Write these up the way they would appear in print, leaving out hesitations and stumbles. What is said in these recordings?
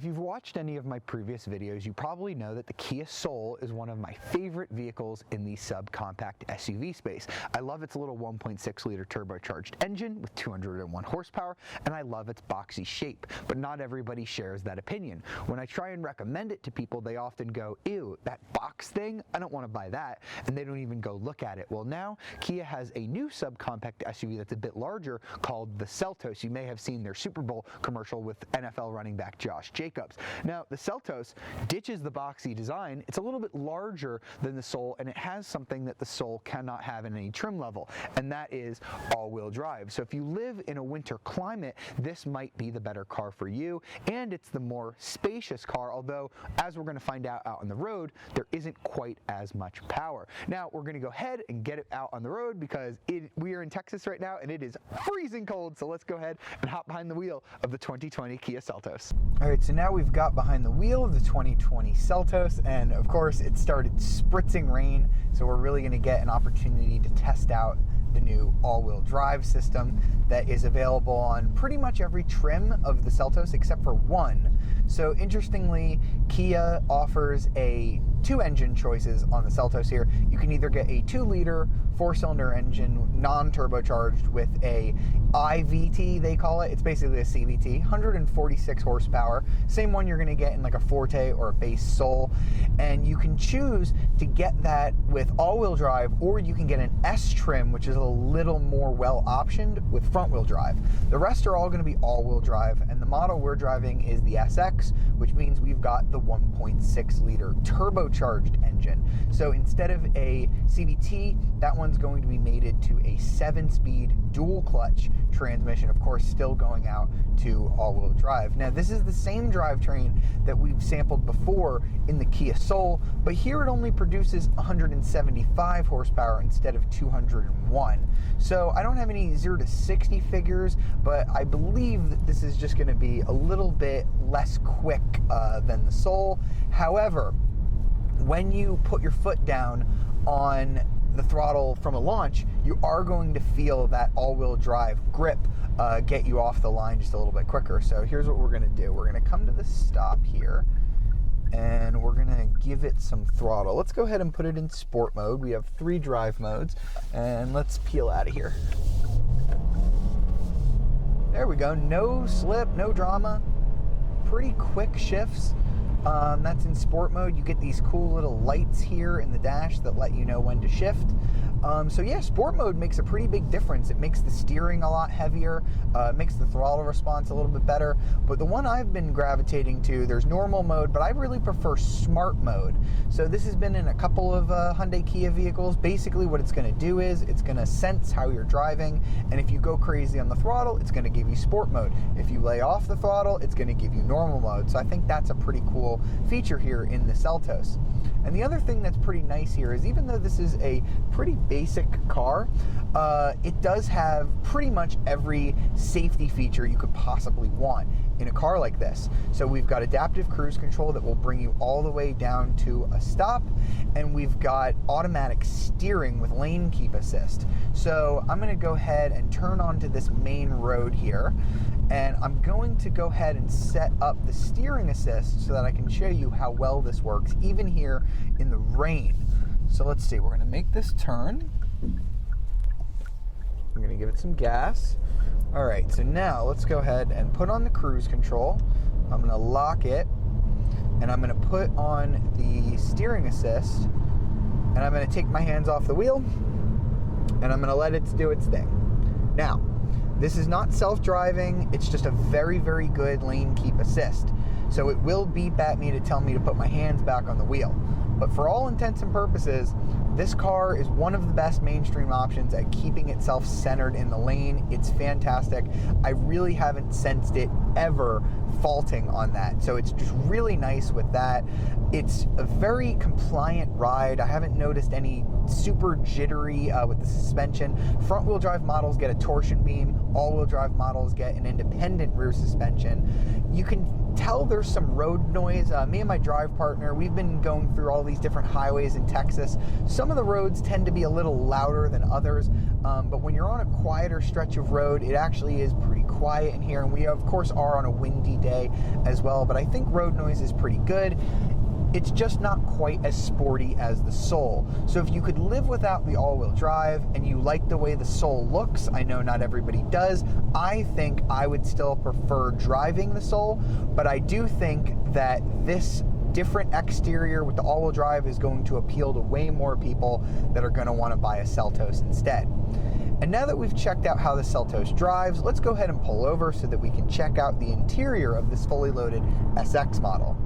If you've watched any of my previous videos, you probably know that the Kia Soul is one of my favorite vehicles in the subcompact SUV space. I love its little 1.6 liter turbocharged engine with 201 horsepower, and I love its boxy shape, but not everybody shares that opinion. When I try and recommend it to people, they often go, ew, that box thing, I don't want to buy that, and they don't even go look at it. Well, now Kia has a new subcompact SUV that's a bit larger called the Seltos. You may have seen their Super Bowl commercial with NFL running back Josh Jacobs. Now, the Seltos ditches the boxy design. It's a little bit larger than the Soul, and it has something that the Soul cannot have in any trim level, and that is all-wheel drive. So if you live in a winter climate, this might be the better car for you, and it's the more spacious car, although, as we're going to find out on the road, there isn't quite as much power. Now, we're going to go ahead and get it out on the road because we are in Texas right now, and it is freezing cold, so let's go ahead and hop behind the wheel of the 2020 Kia Seltos. All right, so now we've got behind the wheel of the 2020 Seltos, and of course it started spritzing rain, so we're really going to get an opportunity to test out the new all-wheel drive system that is available on pretty much every trim of the Seltos except for one. So interestingly, Kia offers two engine choices on the Seltos here. You can either get a 2-liter 4-cylinder engine, non-turbocharged, with a IVT, they call it. It's basically a CVT, 146 horsepower. Same one you're going to get in like a Forte or a base Soul. And you can choose to get that with all-wheel drive, or you can get an S trim, which is a little more well-optioned with front-wheel drive. The rest are all going to be all-wheel drive, and the model we're driving is the SX, which means we've got the 1.6-liter turbocharged engine. So instead of a CVT, that one's going to be mated to a 7-speed dual-clutch transmission, of course still going out to all-wheel drive. Now, this is the same drivetrain that we've sampled before in the Kia Soul, but here it only produces 175 horsepower instead of 201. So I don't have any 0 to 60 figures, but I believe that this is just going to be a little bit less quick than the Soul. However, when you put your foot down on the throttle from a launch, you are going to feel that all-wheel drive grip get you off the line just a little bit quicker. So here's what we're going to do. We're going to come to the stop here, and we're going to give it some throttle. Let's go ahead and put it in sport mode. We have 3 drive modes, and let's peel out of here. There we go. No slip, no drama. Pretty quick shifts. That's in sport mode. You get these cool little lights here in the dash that let you know when to shift. So yeah, sport mode makes a pretty big difference. It makes the steering a lot heavier, makes the throttle response a little bit better. But the one I've been gravitating to, there's normal mode, but I really prefer smart mode. So this has been in a couple of Hyundai Kia vehicles. Basically what it's going to do is it's going to sense how you're driving, and if you go crazy on the throttle, it's going to give you sport mode. If you lay off the throttle, it's going to give you normal mode. So I think that's a pretty cool feature here in the Seltos. And the other thing that's pretty nice here is, even though this is a pretty basic car, it does have pretty much every safety feature you could possibly want in a car like this. So we've got adaptive cruise control that will bring you all the way down to a stop, and we've got automatic steering with lane keep assist. So I'm going to go ahead and turn onto this main road here, and I'm going to go ahead and set up the steering assist so that I can show you how well this works even here in the rain. So let's see, we're going to make this turn. I'm going to give it some gas. All right, so now let's go ahead and put on the cruise control. I'm going to lock it, and I'm going to put on the steering assist, and I'm going to take my hands off the wheel, and I'm going to let it do its thing. Now, this is not self-driving. It's just a very, very good lane keep assist. So it will beep at me to tell me to put my hands back on the wheel. But for all intents and purposes, this car is one of the best mainstream options at keeping itself centered in the lane. It's fantastic. I really haven't sensed it ever faulting on that. So it's just really nice with that. It's a very compliant ride. I haven't noticed any super jittery with the suspension. Front wheel drive models get a torsion beam. All wheel drive models get an independent rear suspension. You can tell there's some road noise. Me and my drive partner, we've been going through all these different highways in Texas. Some of the roads tend to be a little louder than others, but when you're on a quieter stretch of road, it actually is pretty quiet in here, and we of course are on a windy day as well, but I think road noise is pretty good. It's just not quite as sporty as the Soul. So if you could live without the all-wheel drive and you like the way the Soul looks, I know not everybody does, I think I would still prefer driving the Soul, but I do think that this different exterior with the all-wheel drive is going to appeal to way more people that are going to want to buy a Seltos instead. And now that we've checked out how the Seltos drives, let's go ahead and pull over so that we can check out the interior of this fully loaded SX model.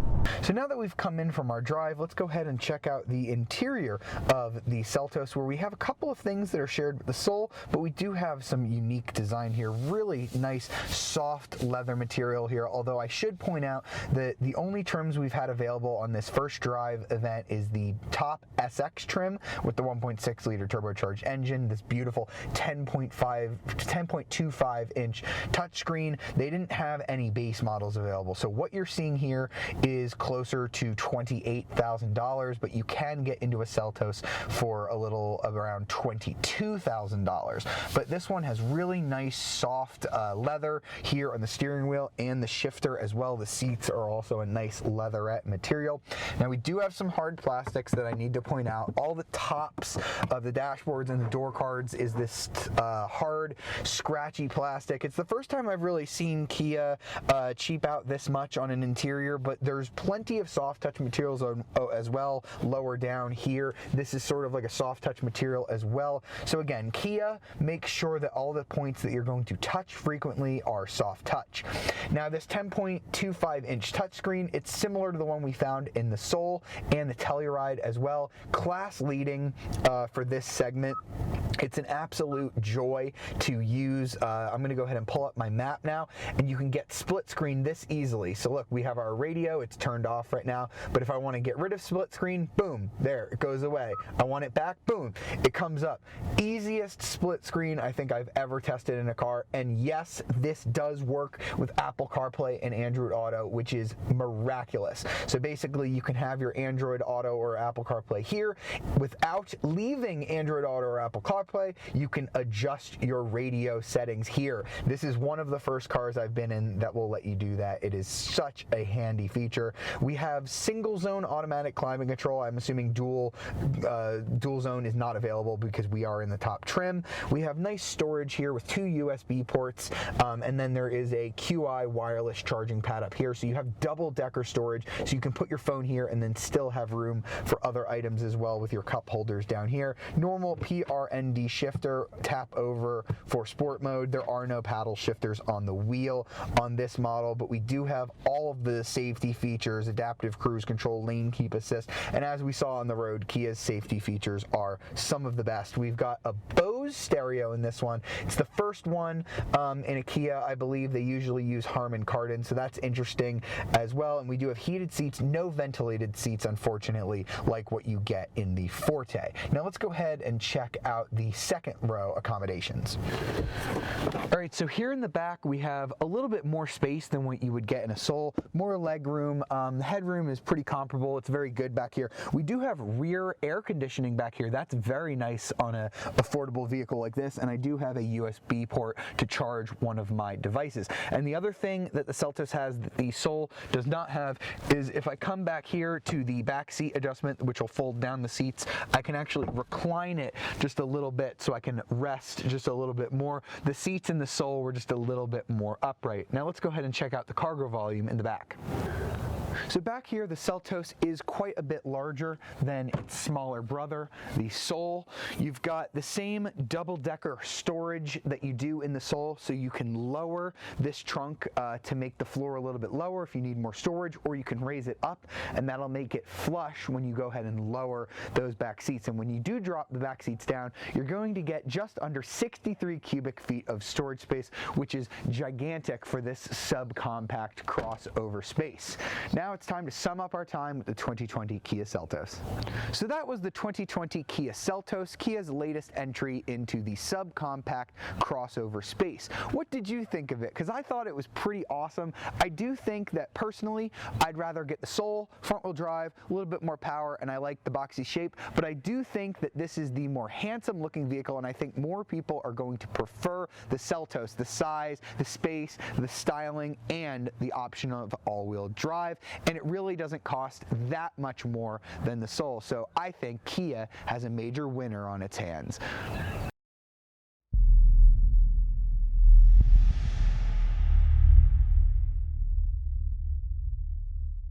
So now that we've come in from our drive, let's go ahead and check out the interior of the Seltos, where we have a couple of things that are shared with the Soul, but we do have some unique design here. Really nice soft leather material here, although I should point out that the only trims we've had available on this first drive event is the top SX trim with the 1.6 liter turbocharged engine, this beautiful 10.25 inch touchscreen. They didn't have any base models available, so what you're seeing here is closer to $28,000, but you can get into a Seltos for a little around $22,000. But this one has really nice soft leather here on the steering wheel and the shifter as well. The seats are also a nice leatherette material. Now we do have some hard plastics that I need to point out. All the tops of the dashboards and the door cards is this hard, scratchy plastic. It's the first time I've really seen Kia cheap out this much on an interior, but there's plenty of soft touch materials as well lower down here. This is sort of like a soft touch material as well. So again, Kia makes sure that all the points that you're going to touch frequently are soft touch. Now this 10.25 inch touchscreen, it's similar to the one we found in the Soul and the Telluride as well. Class leading for this segment. It's an absolute joy to use. I'm going to go ahead and pull up my map now, and you can get split screen this easily. So look, we have our radio, it's turned off right now, but if I want to get rid of split screen, boom, there, it goes away. I want it back, boom, it comes up. Easiest split screen I think I've ever tested in a car, and yes, this does work with Apple CarPlay and Android Auto, which is miraculous. So basically, you can have your Android Auto or Apple CarPlay here. Without leaving Android Auto or Apple CarPlay, you can adjust your radio settings here. This is one of the first cars I've been in that will let you do that. It is such a handy feature. We have single zone automatic climate control. I'm assuming dual zone is not available because we are in the top trim. We have nice storage here with 2 USB ports, and then there is a QI wireless charging pad up here, so you have double decker storage, so you can put your phone here and then still have room for other items as well with your cup holders down here. Normal PRND shifter, tap over for sport mode. There are no paddle shifters on the wheel on this model, but we do have all of the safety features, adaptive cruise control, lane keep assist, and as we saw on the road, Kia's safety features are some of the best. We've got a Bose stereo in this one. It's the first one in a Kia. I believe they usually use Harman Kardon, so that's interesting as well. And we do have heated seats, no ventilated seats, unfortunately, like what you get in the Forte. Now let's go ahead and check out the second row accommodations. All right, so here in the back we have a little bit more space than what you would get in a Soul, more leg room. The headroom is pretty comparable. It's very good back here. We do have rear air conditioning back here. That's very nice on an affordable vehicle like this, and I do have a USB port to charge one of my devices. And the other thing that the Seltos has that the Soul does not have is if I come back here to the back seat adjustment, which will fold down the seats, I can actually recline it just a little bit so I can rest just a little bit more. The seats in the Soul were just a little bit more upright. Now let's go ahead and check out the cargo volume in the back. So back here, the Seltos is quite a bit larger than its smaller brother, the Soul. You've got the same double-decker storage that you do in the Soul, so you can lower this trunk to make the floor a little bit lower if you need more storage, or you can raise it up, and that'll make it flush when you go ahead and lower those back seats. And when you do drop the back seats down, you're going to get just under 63 cubic feet of storage space, which is gigantic for this subcompact crossover space. Now it's time to sum up our time with the 2020 Kia Seltos. So that was the 2020 Kia Seltos, Kia's latest entry into the subcompact crossover space. What did you think of it? Because I thought it was pretty awesome. I do think that personally, I'd rather get the Soul, front-wheel drive, a little bit more power, and I like the boxy shape, but I do think that this is the more handsome looking vehicle, and I think more people are going to prefer the Seltos, the size, the space, the styling, and the option of all-wheel drive, and it really doesn't cost that much more than the Soul. So I think Kia has a major winner on its hands.